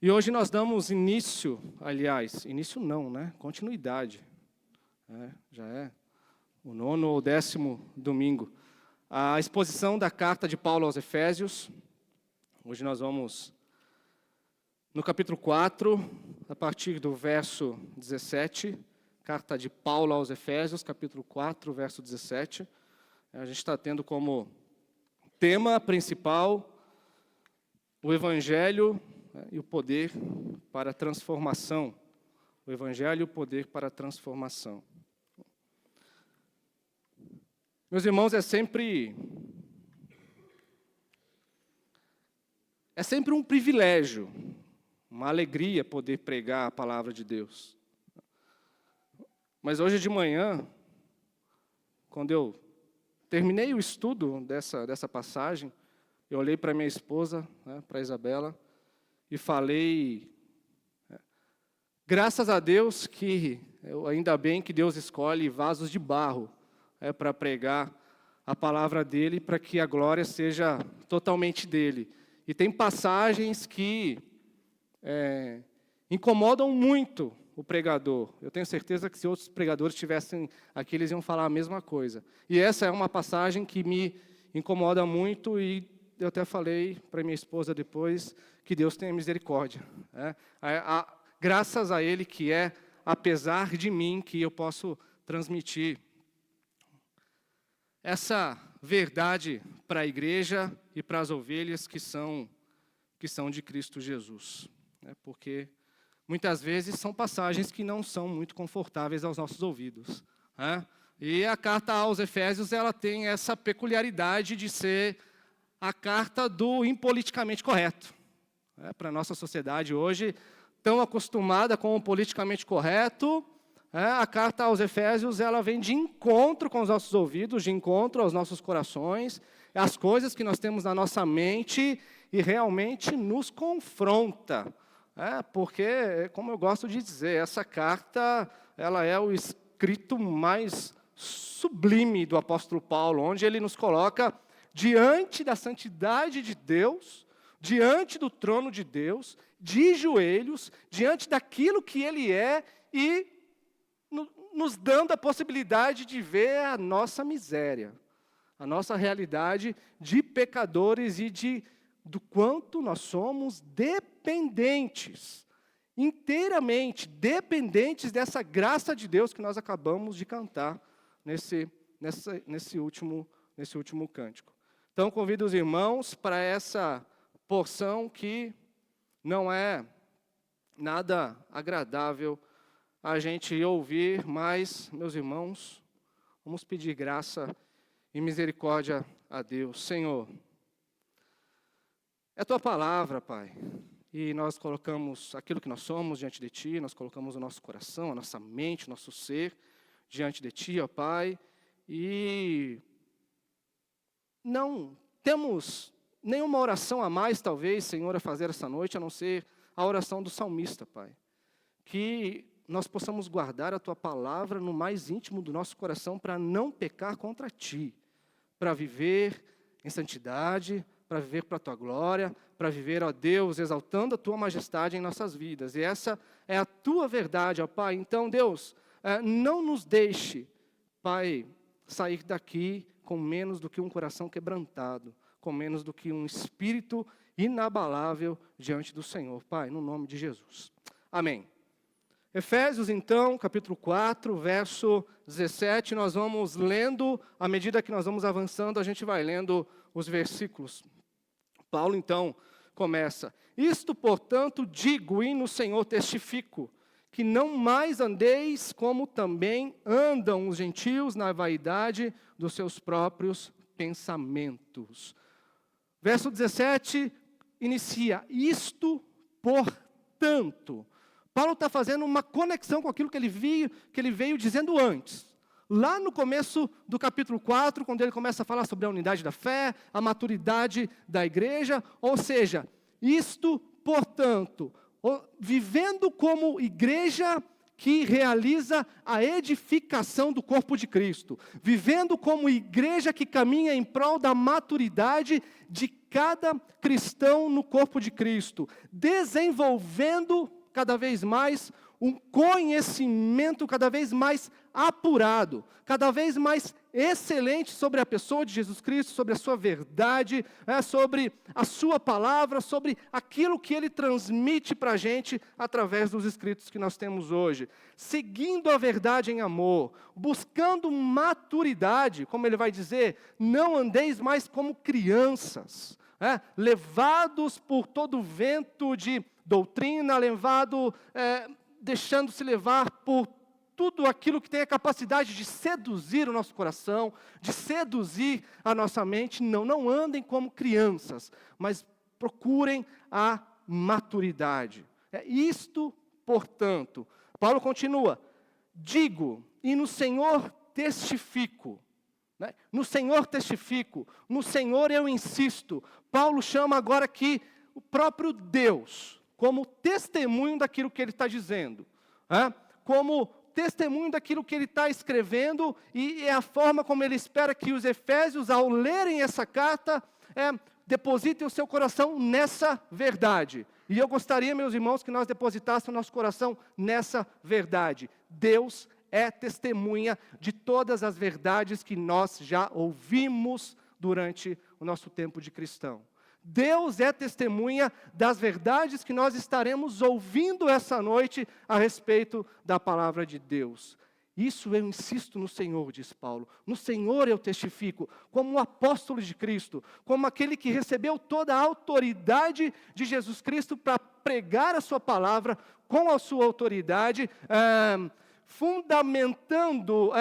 E hoje nós damos início, aliás, início não, né? Continuidade. Já é o 9º ou 10º domingo. A exposição da carta de Paulo aos Efésios. Hoje nós vamos no capítulo 4, a partir do verso 17. Carta de Paulo aos Efésios, capítulo 4, verso 17. A gente está tendo como tema principal o Evangelho e o poder para a transformação. O Evangelho e o poder para a transformação. Meus irmãos, é sempre um privilégio, uma alegria poder pregar a palavra de Deus. Mas hoje de manhã, quando eu terminei o estudo dessa passagem, eu olhei para minha esposa, para a Isabela, e falei, graças a Deus que, ainda bem que Deus escolhe vasos de barro para pregar a palavra dele, para que a glória seja totalmente dele. E tem passagens que incomodam muito o pregador. Eu tenho certeza que se outros pregadores estivessem aqui, eles iam falar a mesma coisa. E essa é uma passagem que me incomoda muito e eu até falei para minha esposa depois que Deus tenha misericórdia. Graças a Ele que é, apesar de mim, que eu posso transmitir essa verdade para a igreja e para as ovelhas que são de Cristo Jesus. Porque muitas vezes são passagens que não são muito confortáveis aos nossos ouvidos. E a carta aos Efésios ela tem essa peculiaridade de ser a carta do impoliticamente correto. Para a nossa sociedade hoje, tão acostumada com o politicamente correto, a carta aos Efésios ela vem de encontro com os nossos ouvidos, de encontro aos nossos corações, as coisas que nós temos na nossa mente e realmente nos confronta. Porque, como eu gosto de dizer, essa carta ela é o escrito mais sublime do apóstolo Paulo, onde ele nos coloca diante da santidade de Deus, diante do trono de Deus, de joelhos, diante daquilo que Ele é e nos dando a possibilidade de ver a nossa miséria, a nossa realidade de pecadores e do quanto nós somos dependentes, inteiramente dependentes dessa graça de Deus que nós acabamos de cantar nesse último cântico. Então, convido os irmãos para essa porção que não é nada agradável a gente ouvir, mas, meus irmãos, vamos pedir graça e misericórdia a Deus. Senhor, é a Tua palavra, Pai, e nós colocamos aquilo que nós somos diante de Ti, nós colocamos o nosso coração, a nossa mente, o nosso ser diante de Ti, ó Pai, e não temos nenhuma oração a mais, talvez, Senhor, a fazer essa noite, a não ser a oração do salmista, Pai. Que nós possamos guardar a Tua palavra no mais íntimo do nosso coração para não pecar contra Ti, para viver em santidade, para viver para a Tua glória, para viver, ó Deus, exaltando a Tua majestade em nossas vidas. E essa é a Tua verdade, ó Pai. Então, Deus, não nos deixe, Pai, sair daqui com menos do que um coração quebrantado, com menos do que um espírito inabalável diante do Senhor. Pai, no nome de Jesus. Amém. Efésios, então, capítulo 4, verso 17, nós vamos lendo, à medida que nós vamos avançando, a gente vai lendo os versículos. Paulo, então, começa: Isto, portanto, digo e no Senhor testifico, que não mais andeis como também andam os gentios na vaidade dos seus próprios pensamentos. Verso 17 inicia: Isto, portanto. Paulo está fazendo uma conexão com aquilo que ele veio dizendo antes. Lá no começo do capítulo 4, quando ele começa a falar sobre a unidade da fé, a maturidade da igreja, ou seja, isto, portanto, vivendo como igreja que realiza a edificação do corpo de Cristo, vivendo como igreja que caminha em prol da maturidade de cada cristão no corpo de Cristo, desenvolvendo cada vez mais um conhecimento cada vez mais apurado, cada vez mais excelente sobre a pessoa de Jesus Cristo, sobre a sua verdade, sobre a sua palavra, sobre aquilo que Ele transmite para a gente através dos escritos que nós temos hoje. Seguindo a verdade em amor, buscando maturidade, como Ele vai dizer, não andeis mais como crianças, levados por todo vento de doutrina, deixando-se levar por tudo aquilo que tem a capacidade de seduzir o nosso coração, de seduzir a nossa mente. Não andem como crianças, mas procurem a maturidade. Isto, portanto, Paulo continua, digo, e no Senhor testifico. No Senhor testifico, no Senhor eu insisto. Paulo chama agora aqui o próprio Deus como testemunho daquilo que ele está dizendo, como testemunho daquilo que ele está escrevendo, e é a forma como ele espera que os efésios, ao lerem essa carta, depositem o seu coração nessa verdade. E eu gostaria, meus irmãos, que nós depositássemos o nosso coração nessa verdade. Deus é testemunha de todas as verdades que nós já ouvimos durante o nosso tempo de cristão. Deus é testemunha das verdades que nós estaremos ouvindo essa noite a respeito da palavra de Deus. Isso eu insisto no Senhor, diz Paulo. No Senhor eu testifico, como um apóstolo de Cristo, como aquele que recebeu toda a autoridade de Jesus Cristo para pregar a sua palavra com a sua autoridade, fundamentando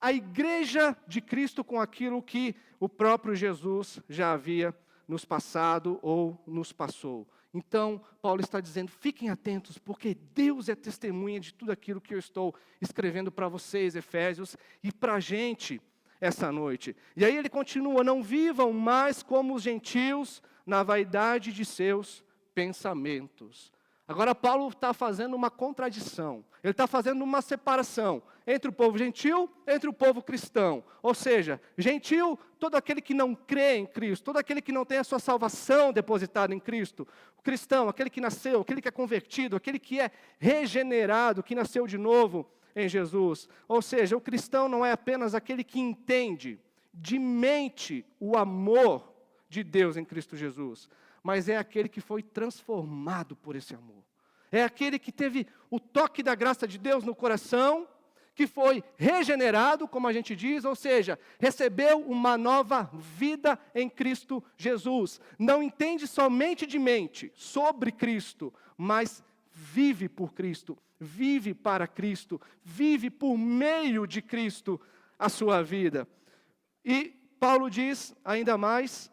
a igreja de Cristo com aquilo que o próprio Jesus já havia nos passado ou nos passou. Então, Paulo está dizendo, fiquem atentos, porque Deus é testemunha de tudo aquilo que eu estou escrevendo para vocês, Efésios, e para a gente essa noite. E aí ele continua, não vivam mais como os gentios na vaidade de seus pensamentos. Agora Paulo está fazendo uma contradição, ele está fazendo uma separação entre o povo gentil, entre o povo cristão. Ou seja, gentil, todo aquele que não crê em Cristo, todo aquele que não tem a sua salvação depositada em Cristo. O cristão, aquele que nasceu, aquele que é convertido, aquele que é regenerado, que nasceu de novo em Jesus. Ou seja, o cristão não é apenas aquele que entende de mente o amor de Deus em Cristo Jesus, mas é aquele que foi transformado por esse amor. É aquele que teve o toque da graça de Deus no coração, que foi regenerado, como a gente diz, ou seja, recebeu uma nova vida em Cristo Jesus. Não entende somente de mente sobre Cristo, mas vive por Cristo, vive para Cristo, vive por meio de Cristo a sua vida. E Paulo diz ainda mais,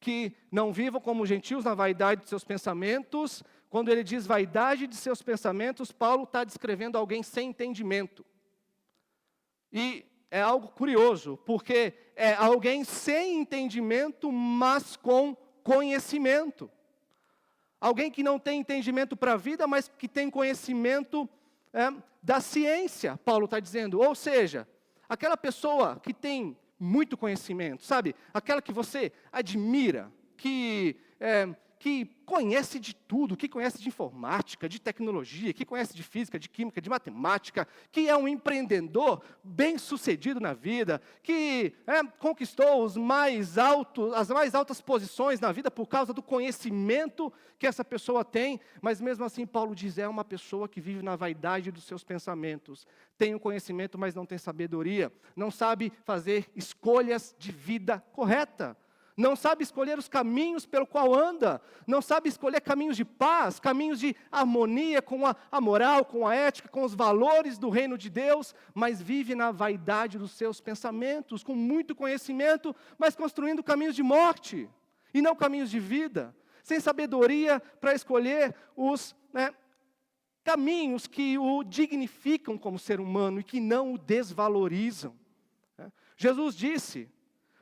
que não vivam como gentios na vaidade de seus pensamentos. Quando ele diz vaidade de seus pensamentos, Paulo está descrevendo alguém sem entendimento. E é algo curioso, porque é alguém sem entendimento, mas com conhecimento. Alguém que não tem entendimento para a vida, mas que tem conhecimento da ciência, Paulo está dizendo. Ou seja, aquela pessoa que tem muito conhecimento, sabe? Aquela que você admira, que conhece de tudo, que conhece de informática, de tecnologia, que conhece de física, de química, de matemática, que é um empreendedor bem-sucedido na vida, que conquistou as mais altas posições na vida por causa do conhecimento que essa pessoa tem, mas mesmo assim Paulo diz, é uma pessoa que vive na vaidade dos seus pensamentos, tem o conhecimento, mas não tem sabedoria, não sabe fazer escolhas de vida correta, não sabe escolher os caminhos pelo qual anda, não sabe escolher caminhos de paz, caminhos de harmonia com a moral, com a ética, com os valores do reino de Deus, mas vive na vaidade dos seus pensamentos, com muito conhecimento, mas construindo caminhos de morte, e não caminhos de vida, sem sabedoria para escolher os caminhos que o dignificam como ser humano e que não o desvalorizam. Jesus disse,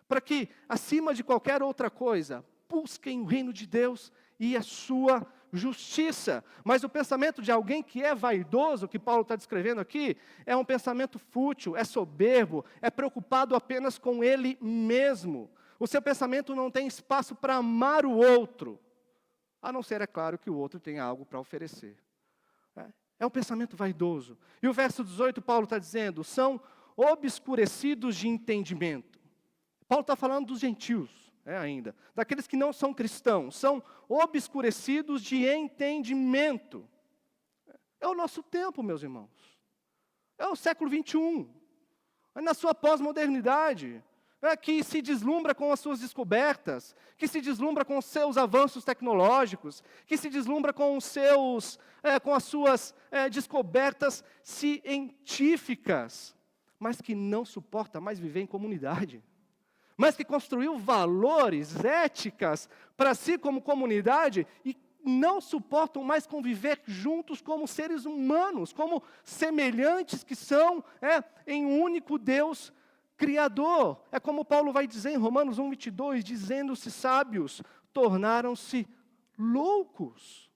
para que, acima de qualquer outra coisa, busquem o reino de Deus e a sua justiça. Mas o pensamento de alguém que é vaidoso, que Paulo está descrevendo aqui, é um pensamento fútil, é soberbo, é preocupado apenas com ele mesmo. O seu pensamento não tem espaço para amar o outro, a não ser, é claro, que o outro tenha algo para oferecer. É um pensamento vaidoso. E o verso 18, Paulo está dizendo, são obscurecidos de entendimento. Paulo está falando dos gentios, ainda. Daqueles que não são cristãos. São obscurecidos de entendimento. É o nosso tempo, meus irmãos. É o século 21. É na sua pós-modernidade. Que se deslumbra com as suas descobertas, que se deslumbra com os seus avanços tecnológicos, que se deslumbra com as suas descobertas científicas, mas que não suporta mais viver em comunidade, mas que construiu valores, éticas para si como comunidade e não suportam mais conviver juntos como seres humanos, como semelhantes que são em um único Deus Criador. É como Paulo vai dizer em Romanos 1:22, dizendo-se sábios, tornaram-se loucos.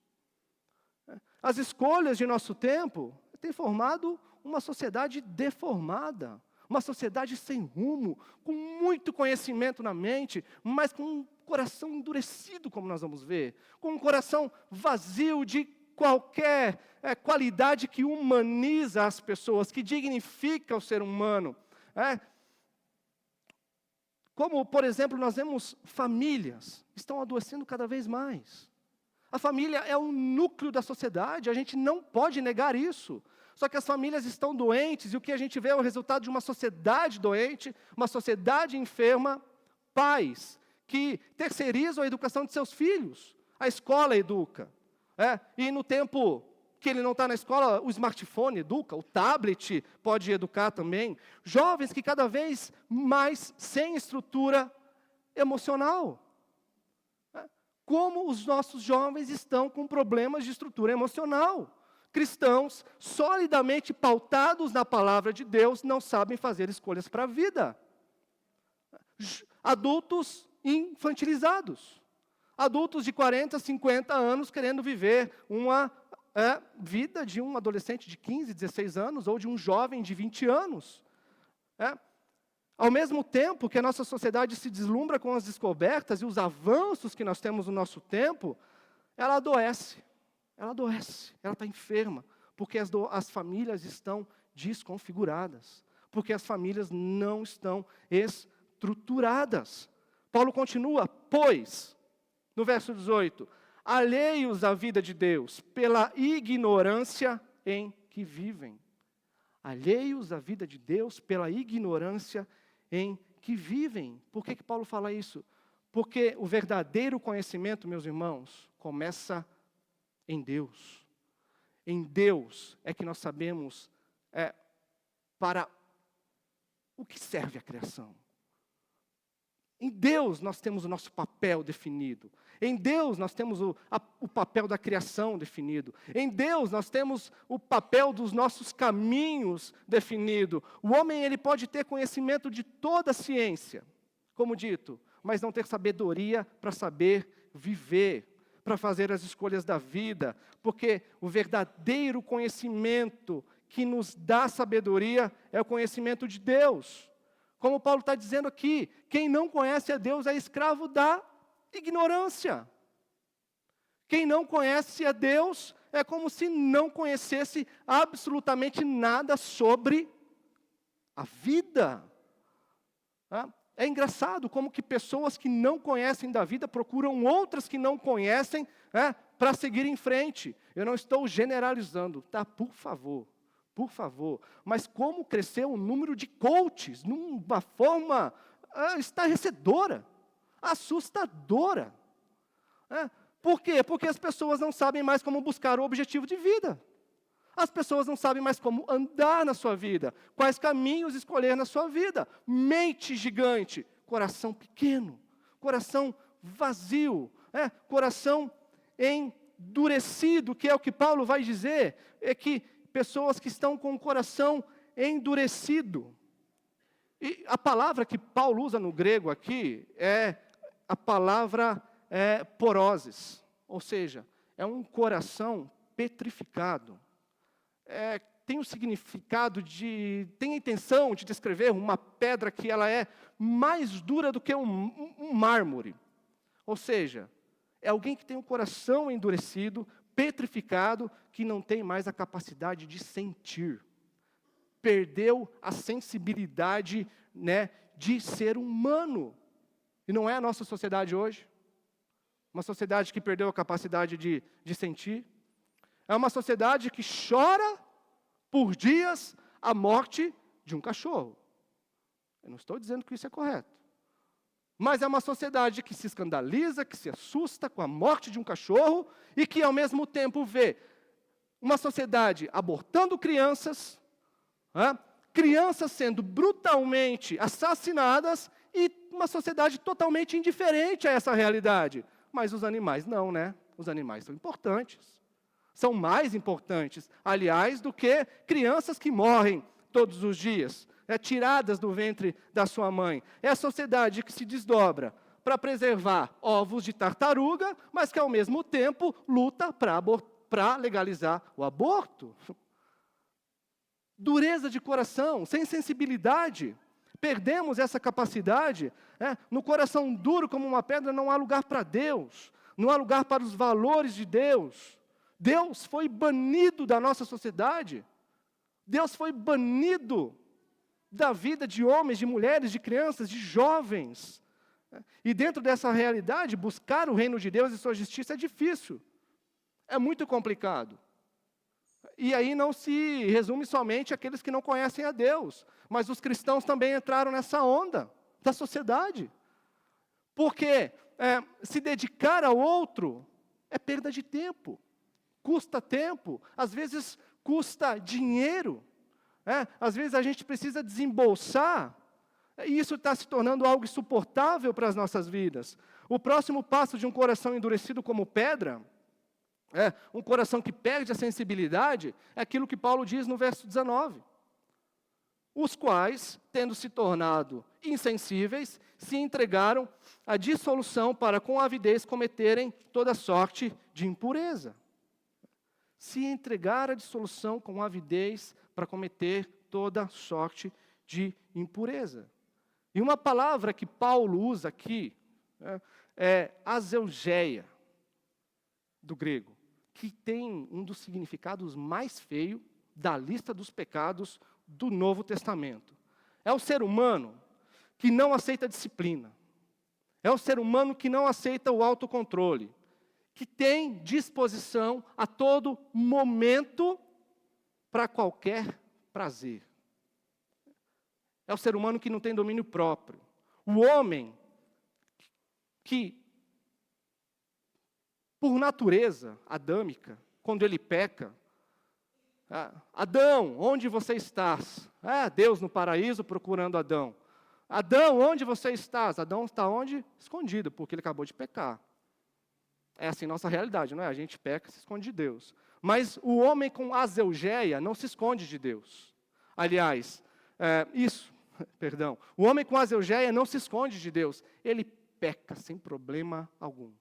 As escolhas de nosso tempo têm formado uma sociedade deformada, uma sociedade sem rumo, com muito conhecimento na mente, mas com um coração endurecido, como nós vamos ver, com um coração vazio de qualquer qualidade que humaniza as pessoas, que dignifica o ser humano. Como, por exemplo, nós vemos famílias que estão adoecendo cada vez mais. A família é o núcleo da sociedade, a gente não pode negar isso. Só que as famílias estão doentes e o que a gente vê é o resultado de uma sociedade doente, uma sociedade enferma, pais que terceirizam a educação de seus filhos. A escola educa. E no tempo que ele não está na escola, o smartphone educa, o tablet pode educar também. Jovens que cada vez mais sem estrutura emocional. Como os nossos jovens estão com problemas de estrutura emocional. Cristãos, solidamente pautados na palavra de Deus, não sabem fazer escolhas para a vida. Adultos infantilizados. Adultos de 40, 50 anos querendo viver uma vida de um adolescente de 15, 16 anos, ou de um jovem de 20 anos. Ao mesmo tempo que a nossa sociedade se deslumbra com as descobertas e os avanços que nós temos no nosso tempo, ela adoece, ela está enferma, porque as famílias estão desconfiguradas, porque as famílias não estão estruturadas. Paulo continua, pois, no verso 18, alheios à vida de Deus, pela ignorância em que vivem. Alheios à vida de Deus, pela ignorância em que vivem. Por que Paulo fala isso? Porque o verdadeiro conhecimento, meus irmãos, começa em Deus. Em Deus é que nós sabemos para o que serve a criação. Em Deus nós temos o nosso papel definido. Em Deus nós temos o papel da criação definido. Em Deus nós temos o papel dos nossos caminhos definido. O homem ele pode ter conhecimento de toda a ciência, como dito, mas não ter sabedoria para saber viver, para fazer as escolhas da vida, porque o verdadeiro conhecimento que nos dá sabedoria é o conhecimento de Deus. Como Paulo está dizendo aqui, quem não conhece a Deus é escravo da ignorância. Quem não conhece a Deus é como se não conhecesse absolutamente nada sobre a vida. É engraçado como que pessoas que não conhecem da vida procuram outras que não conhecem para seguir em frente. Eu não estou generalizando, tá? Por favor. Mas como cresceu o número de coaches, numa forma estarrecedora, assustadora. Por quê? Porque as pessoas não sabem mais como buscar o objetivo de vida. As pessoas não sabem mais como andar na sua vida, quais caminhos escolher na sua vida. Mente gigante, coração pequeno, coração vazio, coração endurecido, que é o que Paulo vai dizer, é que pessoas que estão com o coração endurecido. E a palavra que Paulo usa no grego aqui é a palavra poroses, ou seja, é um coração petrificado. Tem o significado tem a intenção de descrever uma pedra que ela é mais dura do que um mármore. Ou seja, é alguém que tem o coração endurecido, petrificado, que não tem mais a capacidade de sentir. Perdeu a sensibilidade, de ser humano. E não é a nossa sociedade hoje. Uma sociedade que perdeu a capacidade de sentir. É uma sociedade que chora por dias a morte de um cachorro. Eu não estou dizendo que isso é correto. Mas é uma sociedade que se escandaliza, que se assusta com a morte de um cachorro e que, ao mesmo tempo, vê uma sociedade abortando crianças, crianças sendo brutalmente assassinadas e uma sociedade totalmente indiferente a essa realidade. Mas os animais não, Os animais são importantes. São mais importantes, aliás, do que crianças que morrem todos os dias, tiradas do ventre da sua mãe. É a sociedade que se desdobra para preservar ovos de tartaruga, mas que, ao mesmo tempo, luta para legalizar o aborto. Dureza de coração, sem sensibilidade. Perdemos essa capacidade. No coração duro como uma pedra não há lugar para Deus, não há lugar para os valores de Deus. Deus foi banido da nossa sociedade. Deus foi banido da vida de homens, de mulheres, de crianças, de jovens. E dentro dessa realidade, buscar o reino de Deus e sua justiça é difícil. É muito complicado. E aí não se resume somente àqueles que não conhecem a Deus, mas os cristãos também entraram nessa onda da sociedade. Porque se dedicar ao outro é perda de tempo. Custa tempo, às vezes custa dinheiro. Às vezes a gente precisa desembolsar, e isso está se tornando algo insuportável para as nossas vidas. O próximo passo de um coração endurecido como pedra, um coração que perde a sensibilidade, é aquilo que Paulo diz no verso 19. Os quais, tendo se tornado insensíveis, se entregaram à dissolução para com avidez cometerem toda sorte de impureza. Se entregar à dissolução com avidez para cometer toda sorte de impureza. E uma palavra que Paulo usa aqui é azeugeia, do grego, que tem um dos significados mais feios da lista dos pecados do Novo Testamento. É o ser humano que não aceita disciplina. É o ser humano que não aceita o autocontrole, que tem disposição a todo momento para qualquer prazer. É o ser humano que não tem domínio próprio. O homem que, por natureza adâmica, quando ele peca, Adão, onde você estás? Deus no paraíso procurando Adão. Adão, onde você estás? Adão está onde? Escondido, porque ele acabou de pecar. É assim nossa realidade, não é? A gente peca e se esconde de Deus. Mas o homem com azeugeia não se esconde de Deus. Aliás, o homem com azeugeia não se esconde de Deus. Ele peca sem problema algum.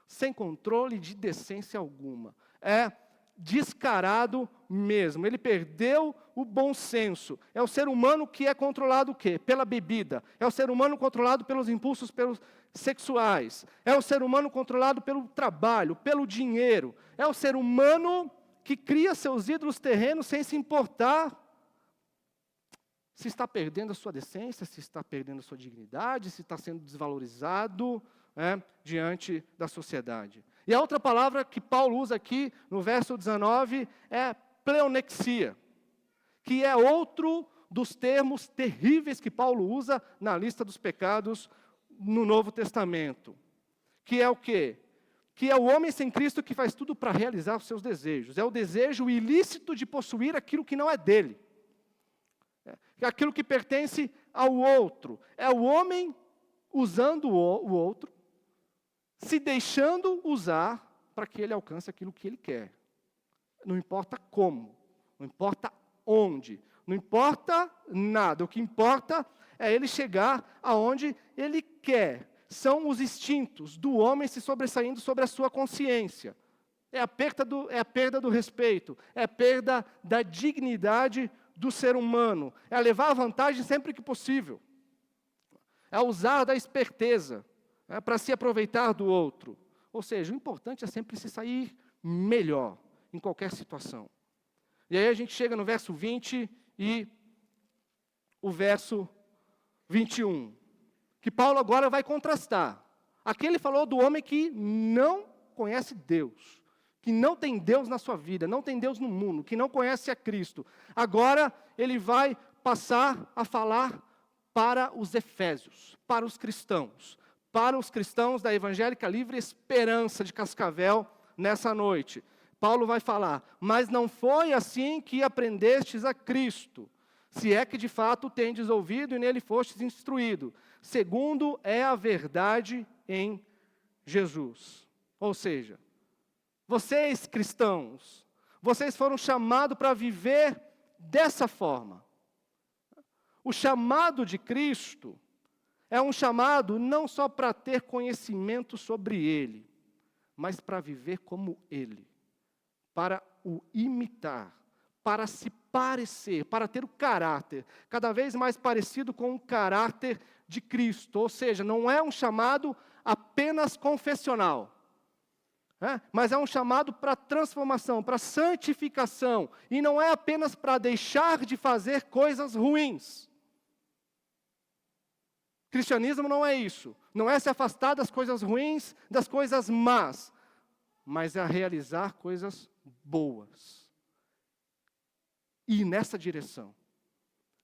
Sem controle de decência alguma. É descarado mesmo. Ele perdeu o bom senso. É o ser humano que é controlado o quê? Pela bebida. É o ser humano controlado pelos impulsos sexuais. É o ser humano controlado pelo trabalho, pelo dinheiro. É o ser humano que cria seus ídolos terrenos sem se importar se está perdendo a sua decência, se está perdendo a sua dignidade, se está sendo desvalorizado diante da sociedade. E a outra palavra que Paulo usa aqui no verso 19 é pleonexia, que é outro dos termos terríveis que Paulo usa na lista dos pecados no Novo Testamento. Que é o quê? Que é o homem sem Cristo que faz tudo para realizar os seus desejos. É o desejo ilícito de possuir aquilo que não é dele. É aquilo que pertence ao outro. É o homem usando o outro, se deixando usar para que ele alcance aquilo que ele quer. Não importa como, não importa onde, não importa nada. O que importa é ele chegar aonde ele quer. São os instintos do homem se sobressaindo sobre a sua consciência. é a perda do respeito, é a perda da dignidade do ser humano, é levar a vantagem sempre que possível, é usar da esperteza para se aproveitar do outro. Ou seja, o importante é sempre se sair melhor em qualquer situação. E aí a gente chega no verso 20 e o verso 21, que Paulo agora vai contrastar. Aqui ele falou do homem que não conhece Deus, que não tem Deus na sua vida, não tem Deus no mundo, que não conhece a Cristo. Agora ele vai passar a falar para os efésios, para os cristãos da Evangélica Livre Esperança de Cascavel nessa noite. Paulo vai falar: mas não foi assim que aprendestes a Cristo, se é que de fato tendes ouvido e nele fostes instruído, segundo é a verdade em Jesus. Ou seja, vocês cristãos, vocês foram chamados para viver dessa forma. O chamado de Cristo é um chamado não só para ter conhecimento sobre Ele, mas para viver como Ele, para o imitar, para se parecer, para ter o caráter cada vez mais parecido com o caráter de Cristo. Ou seja, não é um chamado apenas confessional, mas é um chamado para transformação, para santificação, e não é apenas para deixar de fazer coisas ruins. Cristianismo não é isso, não é se afastar das coisas ruins, das coisas más, mas é realizar coisas boas. E nessa direção.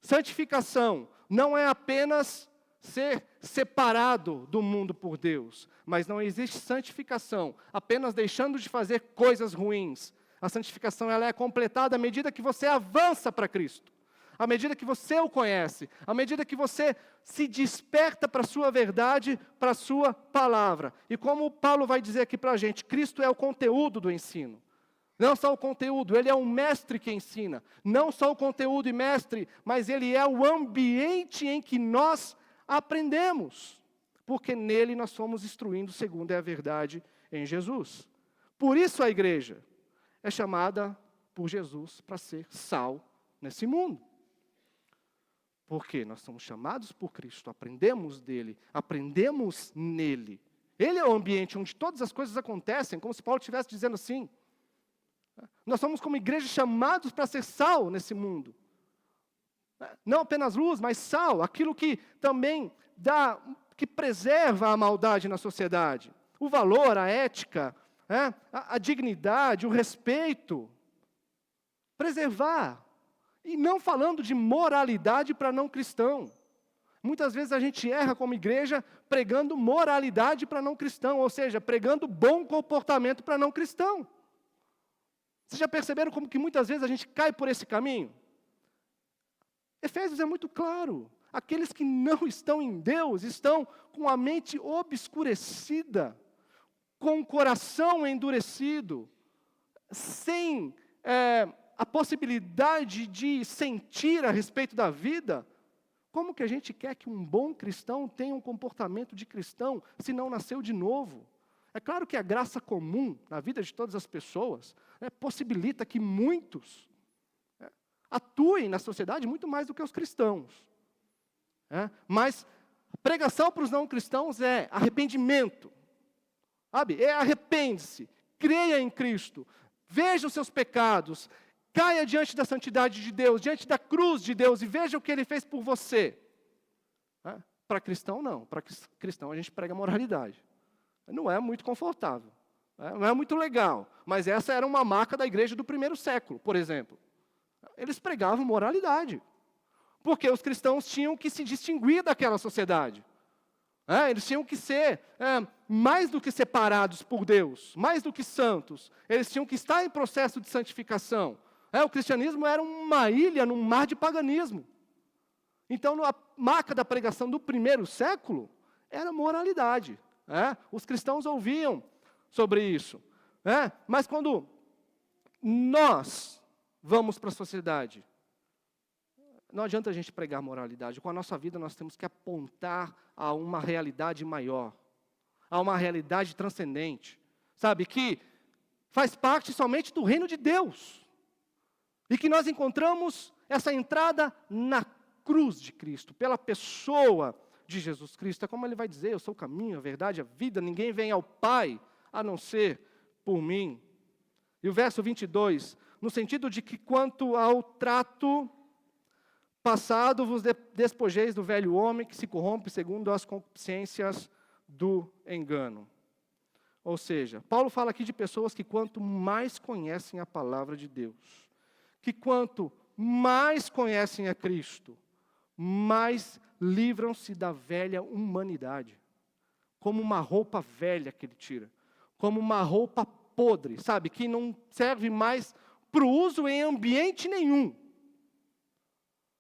Santificação não é apenas ser separado do mundo por Deus, mas não existe santificação apenas deixando de fazer coisas ruins. A santificação ela é completada à medida que você avança para Cristo, à medida que você o conhece, à medida que você se desperta para a sua verdade, para a sua palavra. E como Paulo vai dizer aqui para a gente, Cristo é o conteúdo do ensino. Não só o conteúdo, Ele é um mestre que ensina. Não só o conteúdo e mestre, mas Ele é o ambiente em que nós aprendemos. Porque nele nós fomos instruindo segundo é a verdade em Jesus. Por isso a igreja é chamada por Jesus para ser sal nesse mundo. Porque nós somos chamados por Cristo, aprendemos dele, aprendemos nele. Ele é o ambiente onde todas as coisas acontecem, como se Paulo estivesse dizendo assim. Nós somos como igreja chamados para ser sal nesse mundo. Não apenas luz, mas sal, aquilo que também dá, que preserva a maldade na sociedade. O valor, a ética, a dignidade, o respeito. Preservar. E não falando de moralidade para não cristão. Muitas vezes a gente erra como igreja pregando moralidade para não cristão, ou seja, pregando bom comportamento para não cristão. Vocês já perceberam como que muitas vezes a gente cai por esse caminho? Efésios é muito claro. Aqueles que não estão em Deus estão com a mente obscurecida, com o coração endurecido, sem a possibilidade de sentir a respeito da vida. Como que a gente quer que um bom cristão tenha um comportamento de cristão se não nasceu de novo? É claro que a graça comum na vida de todas as pessoas possibilita que muitos atuem na sociedade muito mais do que os cristãos. Mas a pregação para os não cristãos é arrependimento. Sabe? Arrepende-se, creia em Cristo, veja os seus pecados, caia diante da santidade de Deus, diante da cruz de Deus e veja o que Ele fez por você. Para cristão, não. Para cristão, a gente prega moralidade. Não é muito confortável, não é muito legal, mas essa era uma marca da igreja do primeiro século, por exemplo. Eles pregavam moralidade, porque os cristãos tinham que se distinguir daquela sociedade. Eles tinham que ser mais do que separados por Deus, mais do que santos. Eles tinham que estar em processo de santificação. O cristianismo era uma ilha num mar de paganismo. Então, a marca da pregação do primeiro século era moralidade. Os cristãos ouviam sobre isso. Mas quando nós vamos para a sociedade, não adianta a gente pregar moralidade. Com a nossa vida nós temos que apontar a uma realidade maior, a uma realidade transcendente. Sabe, que faz parte somente do reino de Deus. E que nós encontramos essa entrada na cruz de Cristo, pela pessoa de Jesus Cristo. É como ele vai dizer: eu sou o caminho, a verdade, a vida, ninguém vem ao Pai a não ser por mim. E o verso 22, no sentido de que quanto ao trato passado, vos despojeis do velho homem que se corrompe segundo as concupiscências do engano. Ou seja, Paulo fala aqui de pessoas que quanto mais conhecem a palavra de Deus, que quanto mais conhecem a Cristo, mais livram-se da velha humanidade. Como uma roupa velha que ele tira. Como uma roupa podre, sabe? Que não serve mais para o uso em ambiente nenhum.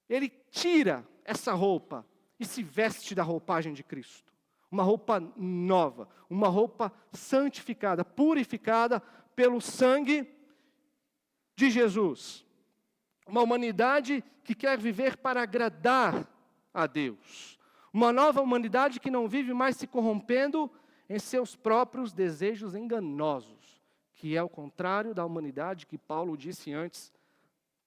Ele tira essa roupa e se veste da roupagem de Cristo. Uma roupa nova, uma roupa santificada, purificada pelo sangue de Jesus. Uma humanidade que quer viver para agradar a Deus. Uma nova humanidade que não vive mais se corrompendo em seus próprios desejos enganosos, que é o contrário da humanidade que Paulo disse antes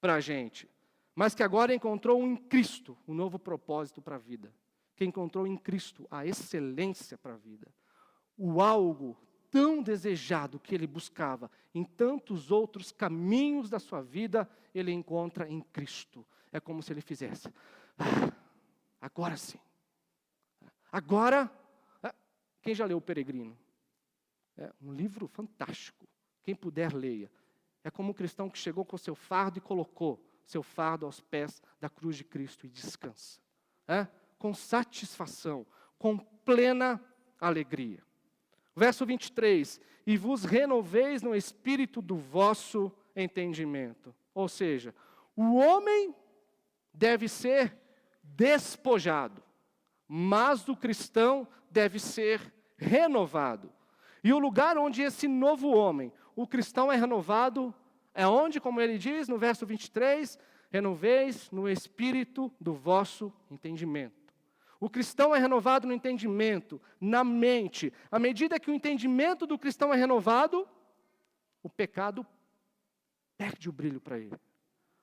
para a gente. Mas que agora encontrou em Cristo um novo propósito para a vida. Que encontrou em Cristo a excelência para a vida. O algo tão desejado que ele buscava em tantos outros caminhos da sua vida, ele encontra em Cristo. É como se ele fizesse: agora sim. Agora, quem já leu O Peregrino? É um livro fantástico. Quem puder, leia. É como um cristão que chegou com o seu fardo e colocou seu fardo aos pés da cruz de Cristo e descansa. Com satisfação, com plena alegria. Verso 23, e vos renoveis no espírito do vosso entendimento. Ou seja, o homem deve ser despojado, mas o cristão deve ser renovado. E o lugar onde esse novo homem, o cristão, é renovado, é onde, como ele diz no verso 23, renoveis no espírito do vosso entendimento. O cristão é renovado no entendimento, na mente. À medida que o entendimento do cristão é renovado, o pecado perde o brilho para ele.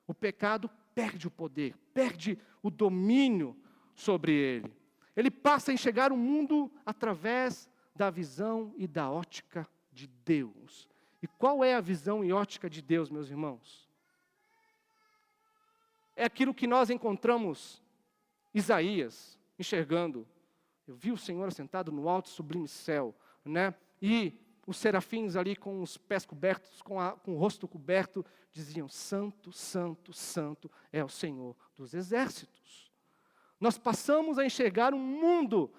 O pecado perde o poder, perde o domínio sobre ele. Ele passa a enxergar o mundo através da visão e da ótica de Deus. E qual é a visão e ótica de Deus, meus irmãos? É aquilo que nós encontramos Isaías enxergando. Eu vi o Senhor assentado no alto e sublime céu, né? E os serafins ali com os pés cobertos, com o rosto coberto, diziam: Santo, Santo, Santo é o Senhor dos exércitos. Nós passamos a enxergar um mundo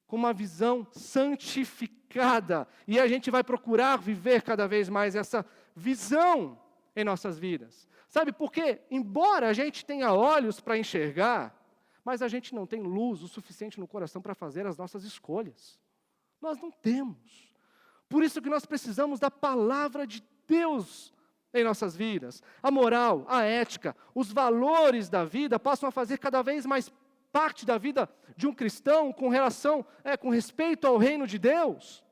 com uma visão santificada. E a gente vai procurar viver cada vez mais essa visão em nossas vidas. Sabe por quê? Embora a gente tenha olhos para enxergar, mas a gente não tem luz o suficiente no coração para fazer as nossas escolhas. Nós não temos. Por isso que nós precisamos da palavra de Deus em nossas vidas. A moral, a ética, os valores da vida passam a fazer cada vez mais parte da vida de um cristão com respeito ao reino de Deus,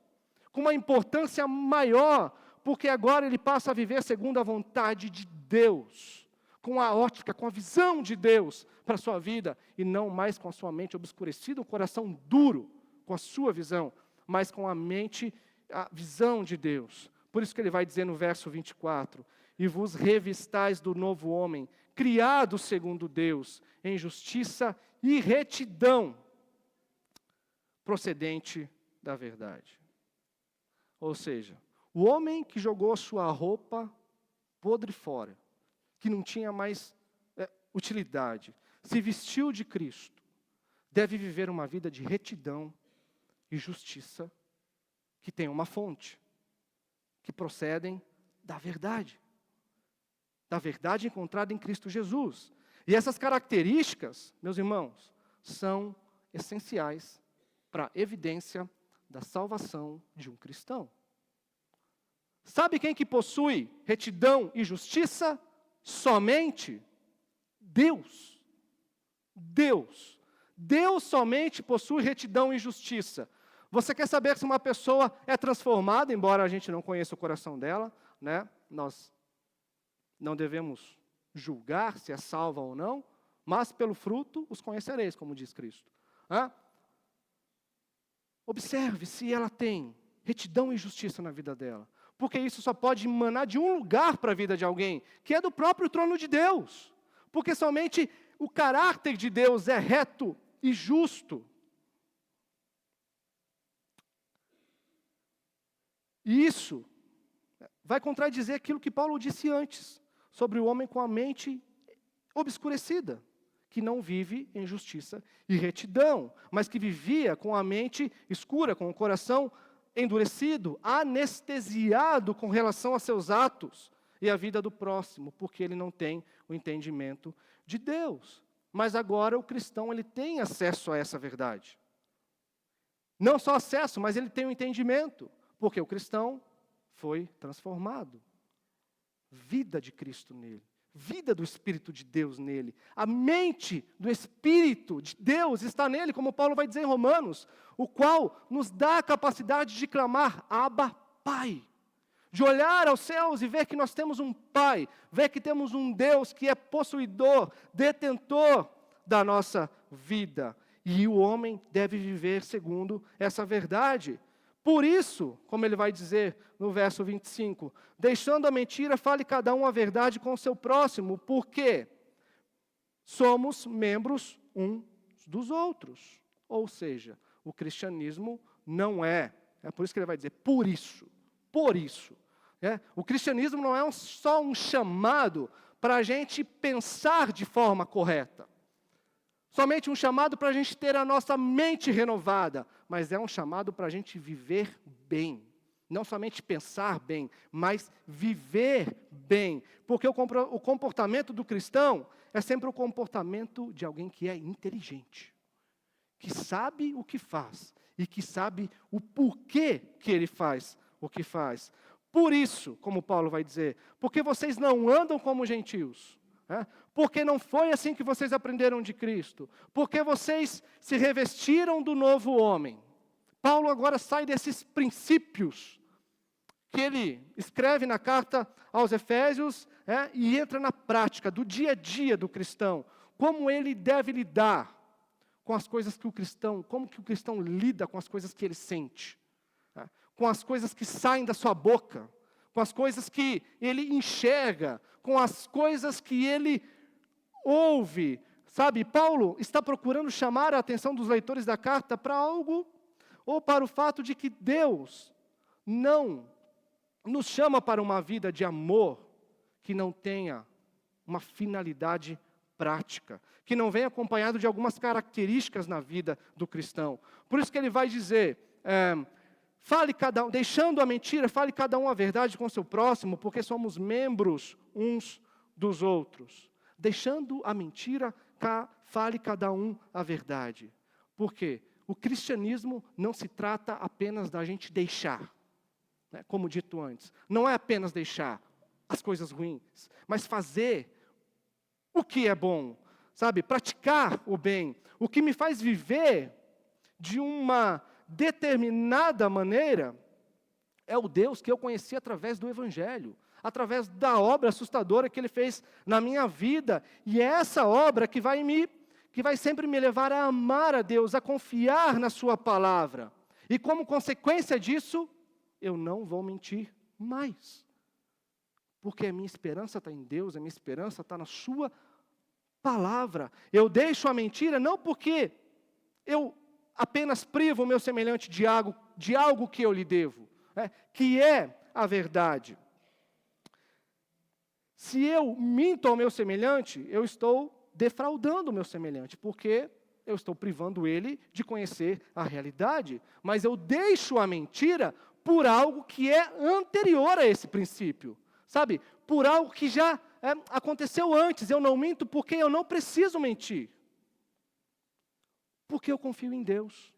com uma importância maior, porque agora ele passa a viver segundo a vontade de Deus, com a ótica, com a visão de Deus para a sua vida, e não mais com a sua mente obscurecida, o coração duro com a sua visão, mas com a mente, a visão de Deus. Por isso que ele vai dizer no verso 24, e vos revistais do novo homem, criado segundo Deus, em justiça e retidão, procedente da verdade. Ou seja, o homem que jogou a sua roupa podre fora, que não tinha mais utilidade, se vestiu de Cristo, deve viver uma vida de retidão e justiça, que tem uma fonte, que procedem da verdade encontrada em Cristo Jesus. E essas características, meus irmãos, são essenciais para a evidência da salvação de um cristão. Sabe quem que possui retidão e justiça? Somente Deus. Deus. Deus somente possui retidão e justiça. Você quer saber se uma pessoa é transformada, embora a gente não conheça o coração dela, né? Nós não devemos julgar se é salva ou não, mas pelo fruto os conhecereis, como diz Cristo. Observe se ela tem retidão e justiça na vida dela, porque isso só pode emanar de um lugar para a vida de alguém, que é do próprio trono de Deus, porque somente o caráter de Deus é reto e justo. E isso vai contradizer aquilo que Paulo disse antes, sobre o homem com a mente obscurecida, que não vive em justiça e retidão, mas que vivia com a mente escura, com o coração endurecido, anestesiado com relação a seus atos e a vida do próximo, porque ele não tem o entendimento de Deus. Mas agora o cristão ele tem acesso a essa verdade. Não só acesso, mas ele tem o entendimento, porque o cristão foi transformado. Vida de Cristo nele. Vida do Espírito de Deus nele. A mente do Espírito de Deus está nele, como Paulo vai dizer em Romanos, o qual nos dá a capacidade de clamar, Abba, Pai. De olhar aos céus e ver que nós temos um Pai, ver que temos um Deus que é possuidor, detentor da nossa vida. E o homem deve viver segundo essa verdade. Por isso, como ele vai dizer no verso 25, deixando a mentira, fale cada um a verdade com o seu próximo, porque somos membros uns dos outros. Ou seja, o cristianismo não é por isso que ele vai dizer, por isso. O cristianismo não é só um chamado para a gente pensar de forma correta. Somente um chamado para a gente ter a nossa mente renovada, mas é um chamado para a gente viver bem. Não somente pensar bem, mas viver bem. Porque o comportamento do cristão é sempre o comportamento de alguém que é inteligente, que sabe o que faz e que sabe o porquê que ele faz o que faz. Por isso, como Paulo vai dizer, porque vocês não andam como gentios. Porque não foi assim que vocês aprenderam de Cristo. Porque vocês se revestiram do novo homem. Paulo agora sai desses princípios que ele escreve na carta aos Efésios e entra na prática do dia a dia do cristão. Como ele deve lidar com as coisas que o cristão, como que o cristão lida com as coisas que ele sente. Com as coisas que saem da sua boca. Com as coisas que ele enxerga, com as coisas que ele ouve. Sabe, Paulo está procurando chamar a atenção dos leitores da carta para algo, ou para o fato de que Deus não nos chama para uma vida de amor que não tenha uma finalidade prática, que não venha acompanhado de algumas características na vida do cristão. Por isso que ele vai dizer, fale cada um, deixando a mentira, fale cada um a verdade com o seu próximo, porque somos membros uns dos outros. Deixando a mentira, fale cada um a verdade. Por quê? O cristianismo não se trata apenas da gente deixar, como dito antes. Não é apenas deixar as coisas ruins, mas fazer o que é bom, sabe? Praticar o bem. O que me faz viver de uma determinada maneira é o Deus que eu conheci através do Evangelho, através da obra assustadora que Ele fez na minha vida. E é essa obra que vai sempre me levar a amar a Deus, a confiar na Sua palavra. E como consequência disso, eu não vou mentir mais. Porque a minha esperança está em Deus, a minha esperança está na Sua palavra. Eu deixo a mentira não porque eu apenas privo o meu semelhante de algo que eu lhe devo, que é a verdade. Se eu minto ao meu semelhante, eu estou defraudando o meu semelhante, porque eu estou privando ele de conhecer a realidade. Mas eu deixo a mentira por algo que é anterior a esse princípio, sabe? Por algo que já aconteceu antes. Eu não minto porque eu não preciso mentir. Porque eu confio em Deus.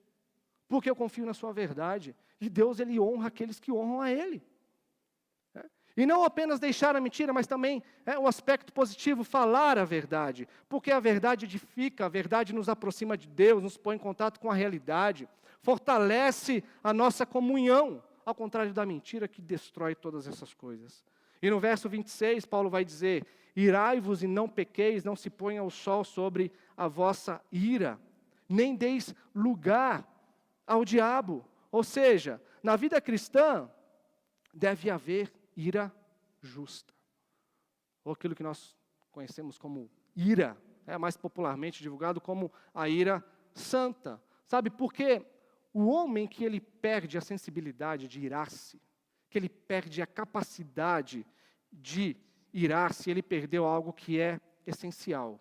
Porque eu confio na sua verdade. E Deus, Ele honra aqueles que honram a Ele. E não apenas deixar a mentira, mas também o aspecto positivo, falar a verdade. Porque a verdade edifica, a verdade nos aproxima de Deus, nos põe em contato com a realidade, fortalece a nossa comunhão, ao contrário da mentira que destrói todas essas coisas. E no verso 26, Paulo vai dizer: irai-vos e não pequeis, não se ponha o sol sobre a vossa ira, nem deis lugar ao diabo. Ou seja, na vida cristã, deve haver ira justa. Ou aquilo que nós conhecemos como ira, mais popularmente divulgado como a ira santa. Sabe, porque o homem que ele perde a sensibilidade de irar-se, que ele perde a capacidade de irar-se, ele perdeu algo que é essencial.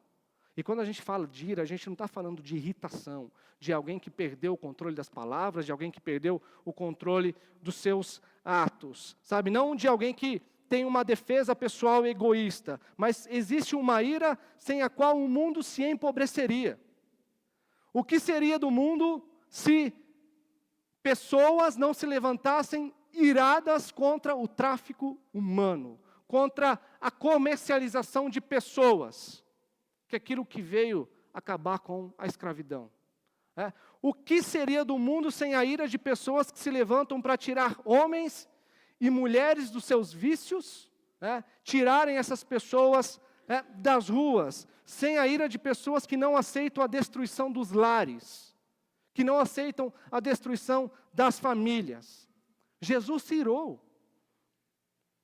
E quando a gente fala de ira, a gente não está falando de irritação, de alguém que perdeu o controle das palavras, de alguém que perdeu o controle dos seus atos, sabe? Não de alguém que tem uma defesa pessoal egoísta, mas existe uma ira sem a qual o mundo se empobreceria. O que seria do mundo se pessoas não se levantassem iradas contra o tráfico humano, contra a comercialização de pessoas, que é aquilo que veio acabar com a escravidão? O que seria do mundo sem a ira de pessoas que se levantam para tirar homens e mulheres dos seus vícios, tirarem essas pessoas das ruas, sem a ira de pessoas que não aceitam a destruição dos lares, que não aceitam a destruição das famílias? Jesus se irou,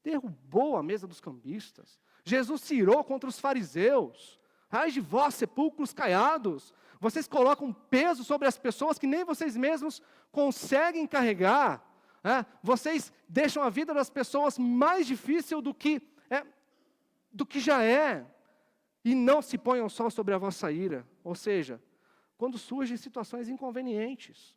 derrubou a mesa dos cambistas. Jesus se irou contra os fariseus. Ai de vós, sepulcros caiados, vocês colocam peso sobre as pessoas que nem vocês mesmos conseguem carregar. Vocês deixam a vida das pessoas mais difícil do que já é. E não se ponham só sobre a vossa ira. Ou seja, quando surgem situações inconvenientes.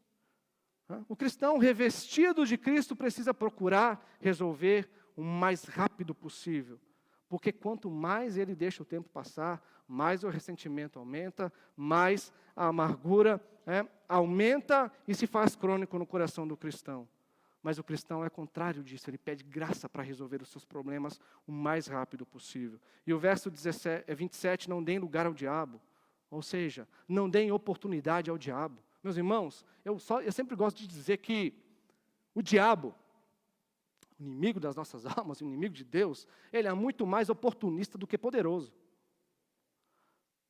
O cristão revestido de Cristo precisa procurar resolver o mais rápido possível. Porque quanto mais ele deixa o tempo passar, mais o ressentimento aumenta, mais a amargura aumenta e se faz crônico no coração do cristão. Mas o cristão é contrário disso, ele pede graça para resolver os seus problemas o mais rápido possível. E o verso 27, não deem lugar ao diabo, ou seja, não deem oportunidade ao diabo. Meus irmãos, eu sempre gosto de dizer que o diabo, o inimigo das nossas almas, o inimigo de Deus, ele é muito mais oportunista do que poderoso.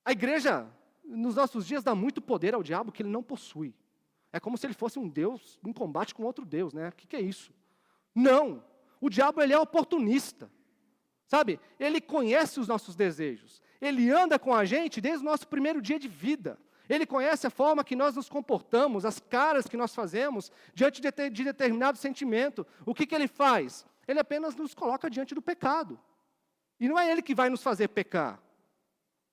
A igreja, nos nossos dias, dá muito poder ao diabo que ele não possui. É como se ele fosse um Deus em combate com outro Deus, né? O que é isso? Não, o diabo ele é oportunista, sabe? Ele conhece os nossos desejos, ele anda com a gente desde o nosso primeiro dia de vida. Ele conhece a forma que nós nos comportamos, as caras que nós fazemos diante de determinado sentimento. O que ele faz? Ele apenas nos coloca diante do pecado. E não é ele que vai nos fazer pecar.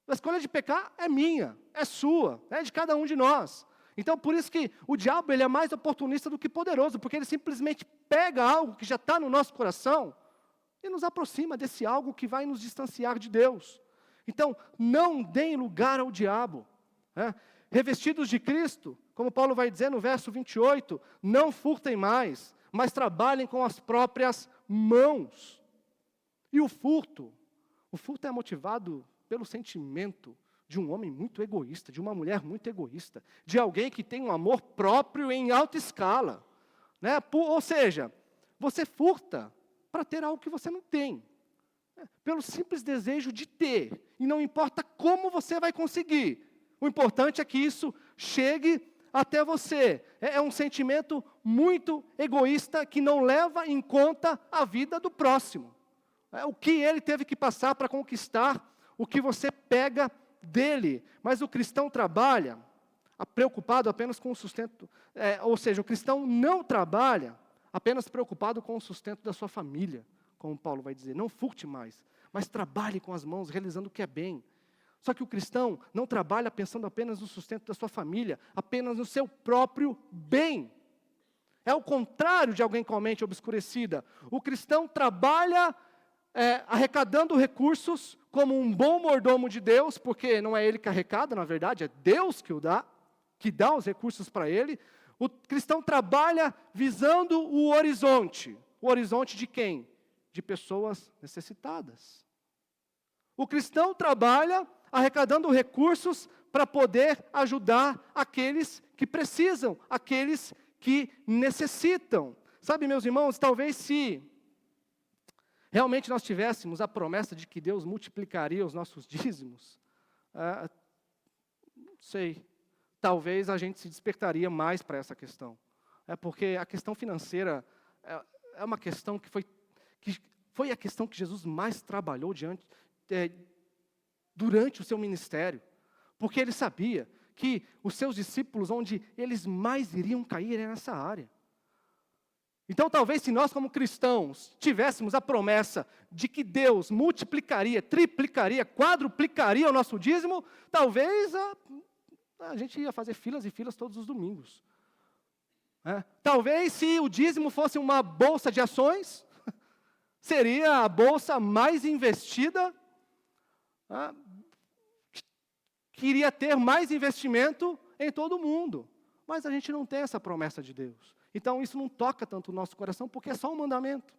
A escolha de pecar é minha, é sua, é de cada um de nós. Então, por isso que o diabo ele é mais oportunista do que poderoso, porque ele simplesmente pega algo que já está no nosso coração e nos aproxima desse algo que vai nos distanciar de Deus. Então, não deem lugar ao diabo. Revestidos de Cristo, como Paulo vai dizer no verso 28, não furtem mais, mas trabalhem com as próprias mãos. E o furto é motivado pelo sentimento de um homem muito egoísta, de uma mulher muito egoísta, de alguém que tem um amor próprio em alta escala. Ou seja, você furta para ter algo que você não tem, pelo simples desejo de ter, e não importa como você vai conseguir. O importante é que isso chegue até você. É um sentimento muito egoísta que não leva em conta a vida do próximo. O que ele teve que passar para conquistar o que você pega dele. Mas o cristão trabalha preocupado apenas com o sustento. Ou seja, o cristão não trabalha apenas preocupado com o sustento da sua família, como Paulo vai dizer. Não furte mais, mas trabalhe com as mãos, realizando o que é bem. Só que o cristão não trabalha pensando apenas no sustento da sua família, apenas no seu próprio bem. É o contrário de alguém com a mente obscurecida. O cristão trabalha arrecadando recursos como um bom mordomo de Deus, porque não é ele que arrecada, na verdade, é Deus que dá os recursos para ele. O cristão trabalha visando o horizonte. O horizonte de quem? de pessoas necessitadas. O cristão trabalha arrecadando recursos para poder ajudar aqueles que precisam, aqueles que necessitam. Sabe, meus irmãos, talvez se realmente nós tivéssemos a promessa de que Deus multiplicaria os nossos dízimos, não sei, talvez a gente se despertaria mais para essa questão. Porque a questão financeira é uma questão que foi a questão que Jesus mais trabalhou durante o seu ministério. Porque ele sabia que os seus discípulos, onde eles mais iriam cair, é nessa área. Então, talvez se nós como cristãos tivéssemos a promessa de que Deus multiplicaria, triplicaria, quadruplicaria o nosso dízimo, talvez a gente ia fazer filas e filas todos os domingos. Talvez se o dízimo fosse uma bolsa de ações, seria a bolsa mais investida, que iria ter mais investimento em todo o mundo. Mas a gente não tem essa promessa de Deus. Então isso não toca tanto o nosso coração, porque é só um mandamento.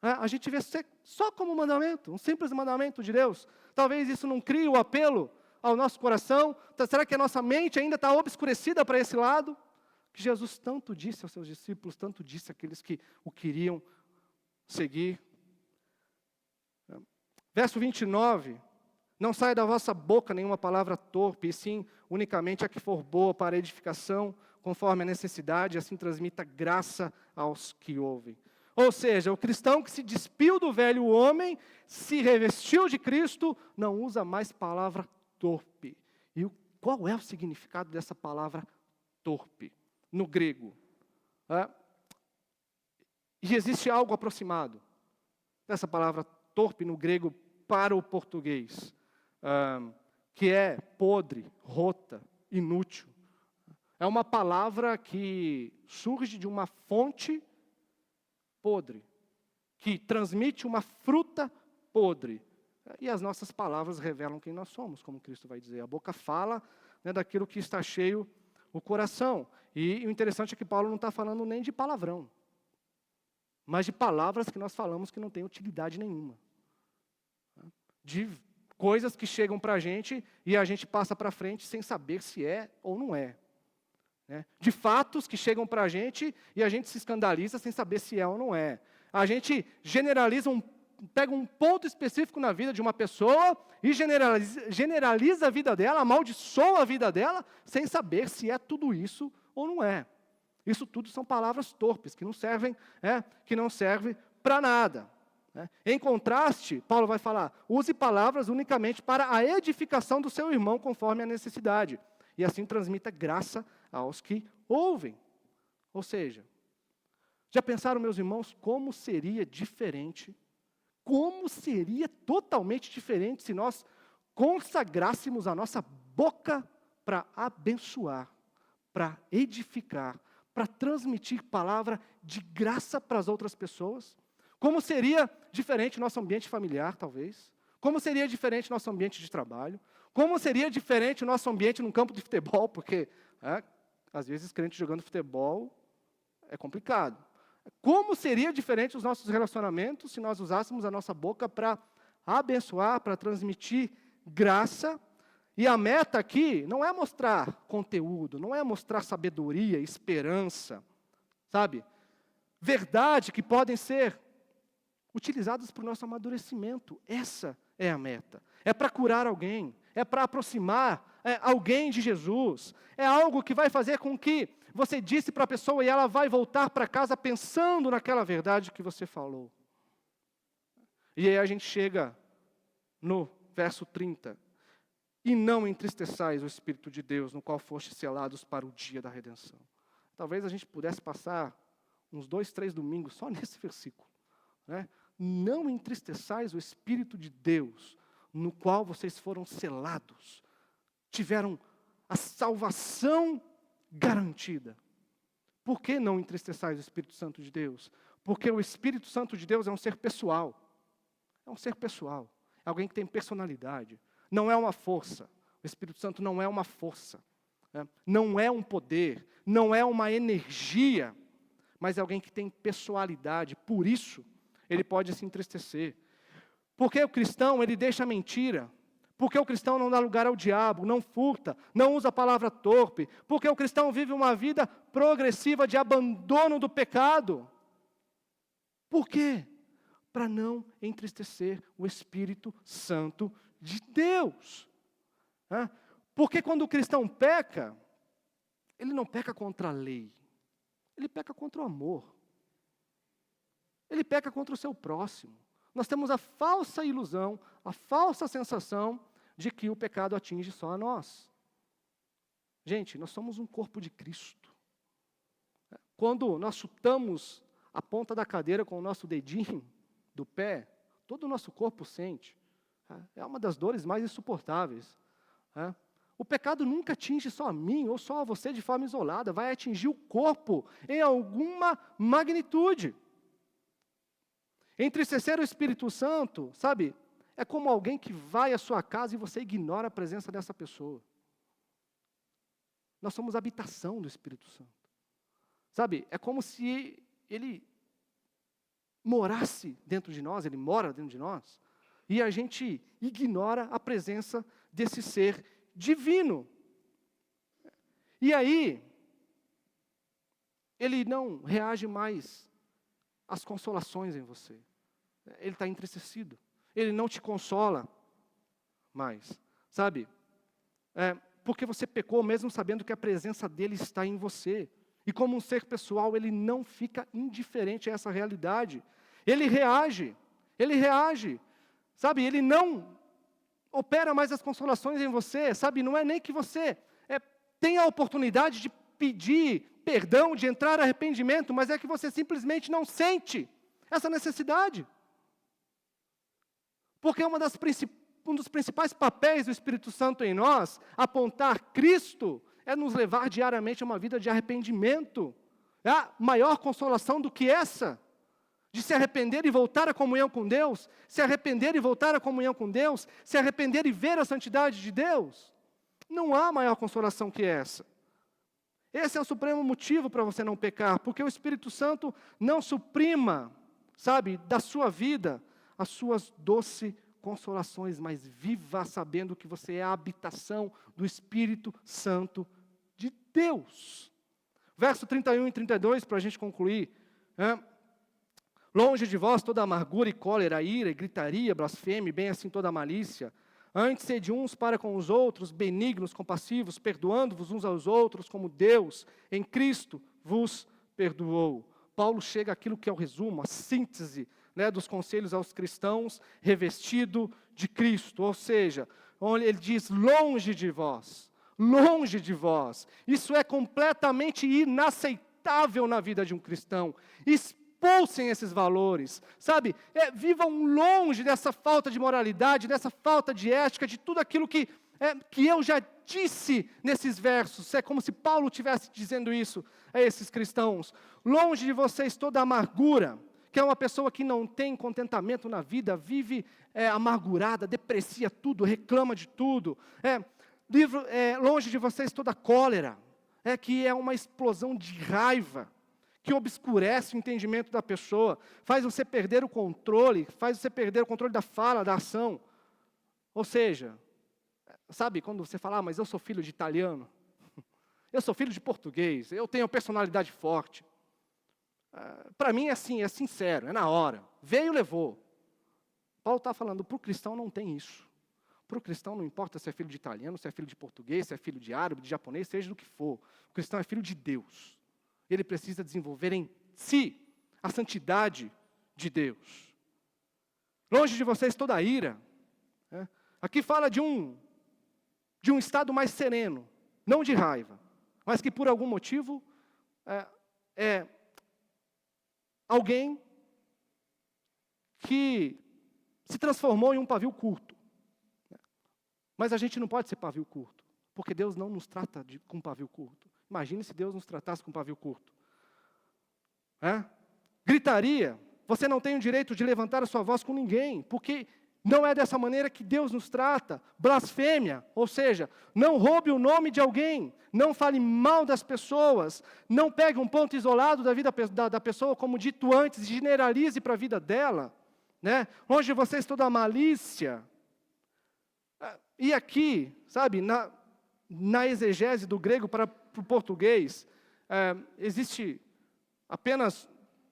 A gente vê só como um mandamento, um simples mandamento de Deus. Talvez isso não crie o apelo ao nosso coração. Será que a nossa mente ainda está obscurecida para esse lado? Que Jesus tanto disse aos seus discípulos, tanto disse àqueles que o queriam seguir. Verso 29, não saia da vossa boca nenhuma palavra torpe, e sim unicamente a que for boa para edificação, conforme a necessidade, assim transmita graça aos que ouvem. Ou seja, o cristão que se despiu do velho homem, se revestiu de Cristo, não usa mais palavra torpe. E qual é o significado dessa palavra torpe? No grego. E existe algo aproximado dessa palavra torpe no grego para o português, que é podre, rota, inútil. É uma palavra que surge de uma fonte podre, que transmite uma fruta podre. E as nossas palavras revelam quem nós somos, como Cristo vai dizer. A boca fala, né, daquilo que está cheio o coração. E o interessante é que Paulo não está falando nem de palavrão, mas de palavras que nós falamos que não têm utilidade nenhuma. De coisas que chegam para a gente e a gente passa para frente sem saber se é ou não é. De fatos que chegam para a gente e a gente se escandaliza sem saber se é ou não é. A gente generaliza, pega um ponto específico na vida de uma pessoa e generaliza a vida dela, amaldiçoa a vida dela, sem saber se é tudo isso ou não é. Isso tudo são palavras torpes, que não servem para nada. Em contraste, Paulo vai falar, use palavras unicamente para a edificação do seu irmão, conforme a necessidade. E assim transmita graça aos que ouvem. Ou seja, já pensaram, meus irmãos, como seria diferente, como seria totalmente diferente se nós consagrássemos a nossa boca para abençoar, para edificar, para transmitir palavra de graça para as outras pessoas? Como seria diferente nosso ambiente familiar, talvez? Como seria diferente nosso ambiente de trabalho? Como seria diferente o nosso ambiente num campo de futebol? Porque, às vezes, crente jogando futebol é complicado. Como seria diferente os nossos relacionamentos se nós usássemos a nossa boca para abençoar, para transmitir graça? E a meta aqui não é mostrar conteúdo, não é mostrar sabedoria, esperança, sabe? Verdade que podem ser utilizadas para o nosso amadurecimento. Essa é a meta. É para curar alguém, é para aproximar alguém de Jesus. É algo que vai fazer com que você disse para a pessoa e ela vai voltar para casa pensando naquela verdade que você falou. E aí a gente chega no verso 30. E não entristeçais o Espírito de Deus, no qual fostes selados para o dia da redenção. Talvez a gente pudesse passar uns 2, 3 domingos só nesse versículo. Não entristeçais o Espírito de Deus, no qual vocês foram selados, tiveram a salvação garantida. Por que não entristeçais o Espírito Santo de Deus? Porque o Espírito Santo de Deus é um ser pessoal. É um ser pessoal. É alguém que tem personalidade. Não é uma força. O Espírito Santo não é uma força. Não é um poder. Não é uma energia. Mas é alguém que tem pessoalidade. Por isso, ele pode se entristecer. Porque o cristão, ele deixa a mentira. Porque o cristão não dá lugar ao diabo, não furta, não usa a palavra torpe. Porque o cristão vive uma vida progressiva de abandono do pecado. Por quê? Para não entristecer o Espírito Santo de Deus. Porque quando o cristão peca, ele não peca contra a lei. Ele peca contra o amor. Ele peca contra o seu próximo. Nós temos a falsa ilusão, a falsa sensação de que o pecado atinge só a nós. Gente, nós somos um corpo de Cristo. Quando nós chutamos a ponta da cadeira com o nosso dedinho do pé, todo o nosso corpo sente. É uma das dores mais insuportáveis. O pecado nunca atinge só a mim ou só a você de forma isolada, vai atingir o corpo em alguma magnitude. Entristecer o Espírito Santo, sabe, é como alguém que vai à sua casa e você ignora a presença dessa pessoa. Nós somos a habitação do Espírito Santo. Sabe, é como se ele morasse dentro de nós, ele mora dentro de nós, e a gente ignora a presença desse ser divino. E aí, ele não reage mais às consolações em você. Ele está entristecido. Ele não te consola mais. Sabe? Porque você pecou mesmo sabendo que a presença dele está em você. E como um ser pessoal, ele não fica indiferente a essa realidade. Ele reage. Sabe? Ele não opera mais as consolações em você, sabe? Não é nem que você tenha a oportunidade de pedir perdão, de entrar em arrependimento, mas é que você simplesmente não sente essa necessidade. Porque um dos principais papéis do Espírito Santo em nós, apontar Cristo, é nos levar diariamente a uma vida de arrependimento. Há maior consolação do que essa? De se arrepender e voltar à comunhão com Deus, se arrepender e voltar à comunhão com Deus, se arrepender e ver a santidade de Deus. Não há maior consolação que essa. Esse é o supremo motivo para você não pecar, porque o Espírito Santo não suprima, sabe, da sua vida, as suas doces consolações, mas viva sabendo que você é a habitação do Espírito Santo de Deus. Verso 31 e 32, para a gente concluir. Longe de vós toda amargura e cólera, ira, e gritaria, blasfêmia, bem assim toda malícia. Antes sede uns para com os outros, benignos, compassivos, perdoando-vos uns aos outros, como Deus, em Cristo, vos perdoou. Paulo chega àquilo que é o resumo, a síntese, dos conselhos aos cristãos, revestido de Cristo. Ou seja, ele diz, longe de vós. Longe de vós. Isso é completamente inaceitável na vida de um cristão. Expulsem esses valores, sabe? Vivam longe dessa falta de moralidade, dessa falta de ética, de tudo aquilo que eu já disse nesses versos. É como se Paulo estivesse dizendo isso a esses cristãos. Longe de vocês toda amargura, que é uma pessoa que não tem contentamento na vida, vive amargurada, deprecia tudo, reclama de tudo. Longe de vocês toda cólera, que é uma explosão de raiva, que obscurece o entendimento da pessoa, faz você perder o controle, da fala, da ação. Ou seja, sabe quando você fala, mas eu sou filho de italiano, eu sou filho de português, eu tenho personalidade forte. Para mim é assim, é sincero, é na hora. Veio, levou. Paulo está falando, para o cristão não tem isso. Para o cristão não importa se é filho de italiano, se é filho de português, se é filho de árabe, de japonês, seja do que for. O cristão é filho de Deus. Ele precisa desenvolver em si a santidade de Deus. Longe de vocês toda a ira. Aqui fala de um estado mais sereno, não de raiva, mas que por algum motivo alguém que se transformou em um pavio curto. Mas a gente não pode ser pavio curto, porque Deus não nos trata com pavio curto. Imagine se Deus nos tratasse com pavio curto. Gritaria, você não tem o direito de levantar a sua voz com ninguém, porque Não é dessa maneira que Deus nos trata. Blasfêmia, ou seja, não roube o nome de alguém, não fale mal das pessoas, não pegue um ponto isolado da vida da pessoa, como dito antes, e generalize para a vida dela. Né? Onde você estuda a malícia. E aqui, sabe, na exegese do grego para o português, existe apenas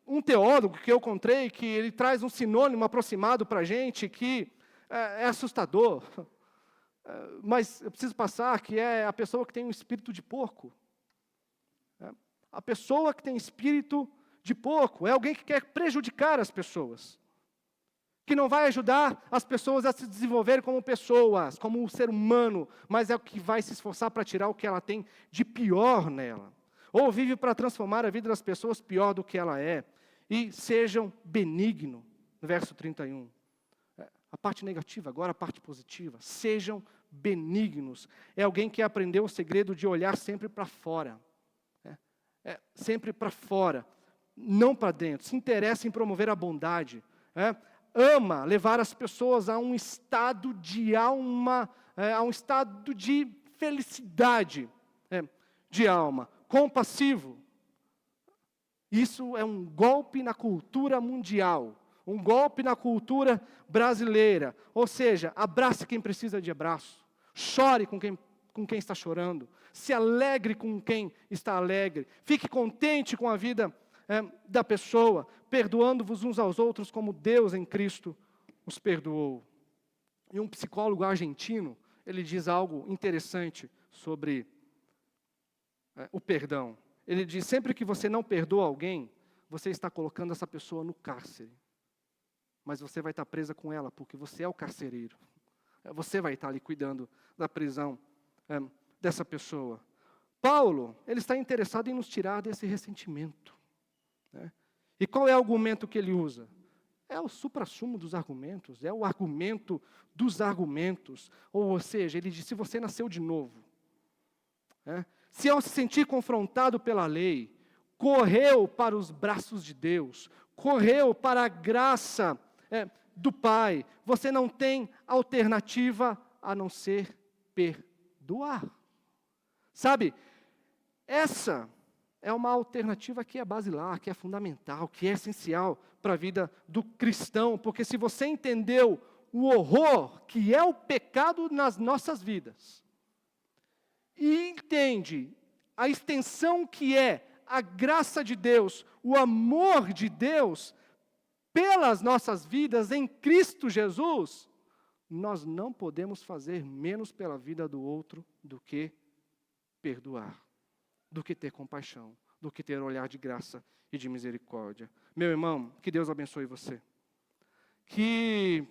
um teólogo que eu encontrei, que ele traz um sinônimo aproximado para a gente, que é assustador. Mas eu preciso passar, que é a pessoa que tem um espírito de porco. A pessoa que tem espírito de porco é alguém que quer prejudicar as pessoas. Que não vai ajudar as pessoas a se desenvolverem como pessoas, como um ser humano, mas é o que vai se esforçar para tirar o que ela tem de pior nela. Ou vive para transformar a vida das pessoas pior do que ela é. E sejam benignos, no verso 31. A parte negativa, agora a parte positiva. Sejam benignos. É alguém que aprendeu o segredo de olhar sempre para fora. Sempre para fora, não para dentro. Se interessa em promover a bondade. Ama levar as pessoas a um estado de alma, a um estado de felicidade de alma. Compassivo. Isso é um golpe na cultura mundial, um golpe na cultura brasileira. Ou seja, abrace quem precisa de abraço, chore com quem está chorando, se alegre com quem está alegre, fique contente com a vida da pessoa, perdoando-vos uns aos outros como Deus em Cristo os perdoou. E um psicólogo argentino, ele diz algo interessante sobre o perdão. Ele diz, sempre que você não perdoa alguém, você está colocando essa pessoa no cárcere. Mas você vai estar presa com ela, porque você é o carcereiro. Você vai estar ali cuidando da prisão dessa pessoa. Paulo, ele está interessado em nos tirar desse ressentimento. E qual é o argumento que ele usa? É o suprassumo dos argumentos, é o argumento dos argumentos. Ou seja, ele diz, se você nasceu de novo, se ao se sentir confrontado pela lei, correu para os braços de Deus, correu para a graça do Pai, você não tem alternativa a não ser perdoar. Sabe, essa é uma alternativa que é basilar, que é fundamental, que é essencial para a vida do cristão, porque se você entendeu o horror que é o pecado nas nossas vidas, e entende a extensão que é a graça de Deus, o amor de Deus pelas nossas vidas em Cristo Jesus, nós não podemos fazer menos pela vida do outro do que perdoar, do que ter compaixão, do que ter olhar de graça e de misericórdia. Meu irmão, que Deus abençoe você. Que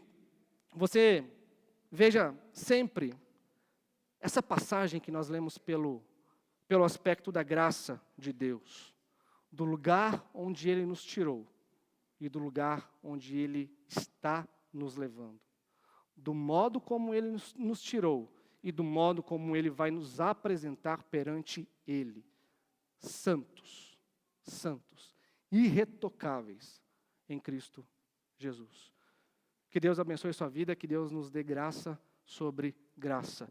você veja sempre essa passagem que nós lemos pelo aspecto da graça de Deus, do lugar onde Ele nos tirou e do lugar onde Ele está nos levando, do modo como Ele nos tirou e do modo como Ele vai nos apresentar perante Ele, santos, irretocáveis em Cristo Jesus. Que Deus abençoe sua vida, que Deus nos dê graça sobre graça.